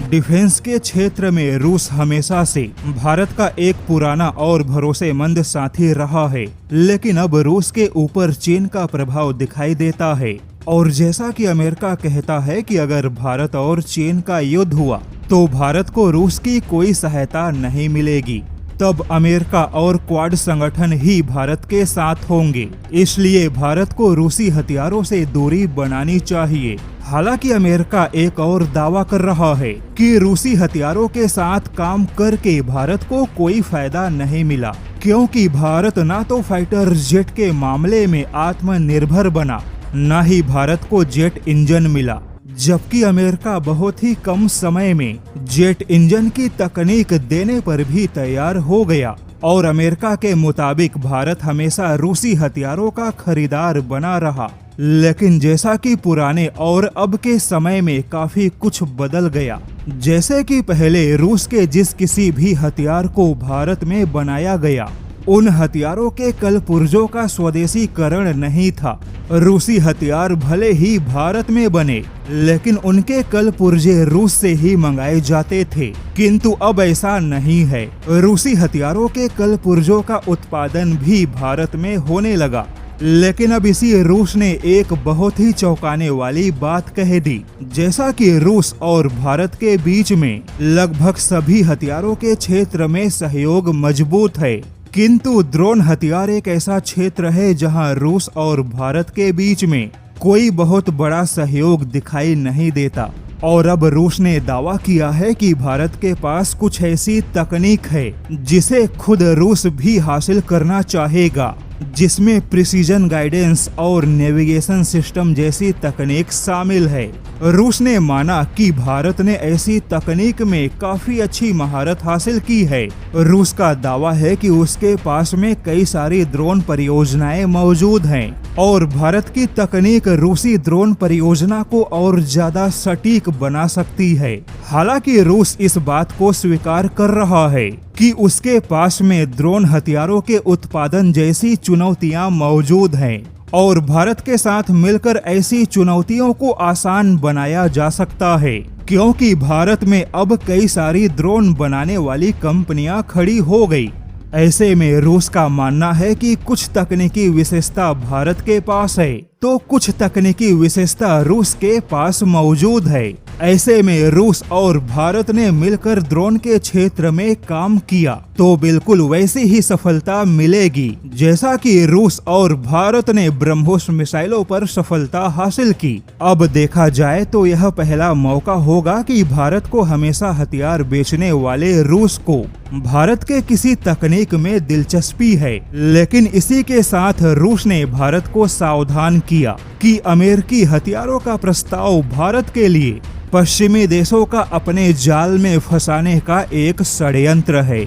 Defence के क्षेत्र में रूस हमेशा से भारत का एक पुराना और भरोसेमंद साथी रहा है, लेकिन अब रूस के ऊपर चीन का प्रभाव दिखाई देता है। और जैसा कि अमेरिका कहता है कि अगर भारत और चीन का युद्ध हुआ तो भारत को रूस की कोई सहायता नहीं मिलेगी, तब अमेरिका और क्वाड संगठन ही भारत के साथ होंगे। इसलिए भारत को रूसी हथियारों से दूरी बनानी चाहिए। हालांकि अमेरिका एक और दावा कर रहा है कि रूसी हथियारों के साथ काम करके भारत को कोई फायदा नहीं मिला, क्योंकि भारत ना तो फाइटर जेट के मामले में आत्मनिर्भर बना, न ही भारत को जेट इंजन मिला, जबकि अमेरिका बहुत ही कम समय में जेट इंजन की तकनीक देने पर भी तैयार हो गया। और अमेरिका के मुताबिक भारत हमेशा रूसी हथियारों का खरीदार बना रहा, लेकिन जैसा कि पुराने और अब के समय में काफी कुछ बदल गया। जैसे कि पहले रूस के जिस किसी भी हथियार को भारत में बनाया गया, उन हथियारों के कल पुर्जों का स्वदेशीकरण नहीं था। रूसी हथियार भले ही भारत में बने, लेकिन उनके कल पुर्जे रूस से ही मंगाए जाते थे, किंतु अब ऐसा नहीं है। रूसी हथियारों के कल पुर्जों का उत्पादन भी भारत में होने लगा। लेकिन अब इसी रूस ने एक बहुत ही चौंकाने वाली बात कह दी। जैसा कि रूस और भारत के बीच में लगभग सभी हथियारों के क्षेत्र में सहयोग मजबूत है, किंतु ड्रोन हथियार एक ऐसा क्षेत्र है जहां रूस और भारत के बीच में कोई बहुत बड़ा सहयोग दिखाई नहीं देता। और अब रूस ने दावा किया है कि भारत के पास कुछ ऐसी तकनीक है जिसे खुद रूस भी हासिल करना चाहेगा, जिसमें प्रिसीजन गाइडेंस और नेविगेशन सिस्टम जैसी तकनीक शामिल है। रूस ने माना कि भारत ने ऐसी तकनीक में काफी अच्छी महारत हासिल की है। रूस का दावा है कि उसके पास में कई सारी ड्रोन परियोजनाएं मौजूद हैं और भारत की तकनीक रूसी ड्रोन परियोजना को और ज्यादा सटीक बना सकती है। हालांकि रूस इस बात को स्वीकार कर रहा है कि उसके पास में ड्रोन हथियारों के उत्पादन जैसी चुनौतियां मौजूद हैं और भारत के साथ मिलकर ऐसी चुनौतियों को आसान बनाया जा सकता है, क्योंकि भारत में अब कई सारी ड्रोन बनाने वाली कंपनियां खड़ी हो गई। ऐसे में रूस का मानना है कि कुछ तकनीकी विशेषता भारत के पास है तो कुछ तकनीकी विशेषता रूस के पास मौजूद है। ऐसे में रूस और भारत ने मिलकर ड्रोन के क्षेत्र में काम किया तो बिल्कुल वैसी ही सफलता मिलेगी जैसा कि रूस और भारत ने ब्रह्मोस मिसाइलों पर सफलता हासिल की। अब देखा जाए तो यह पहला मौका होगा कि भारत को हमेशा हथियार बेचने वाले रूस को भारत के किसी तकनीक में दिलचस्पी है, लेकिन इसी के साथ रूस ने भारत को सावधान किया कि अमेरिकी हथियारों का प्रस्ताव भारत के लिए पश्चिमी देशों का अपने जाल में फंसाने का एक षड्यंत्र है।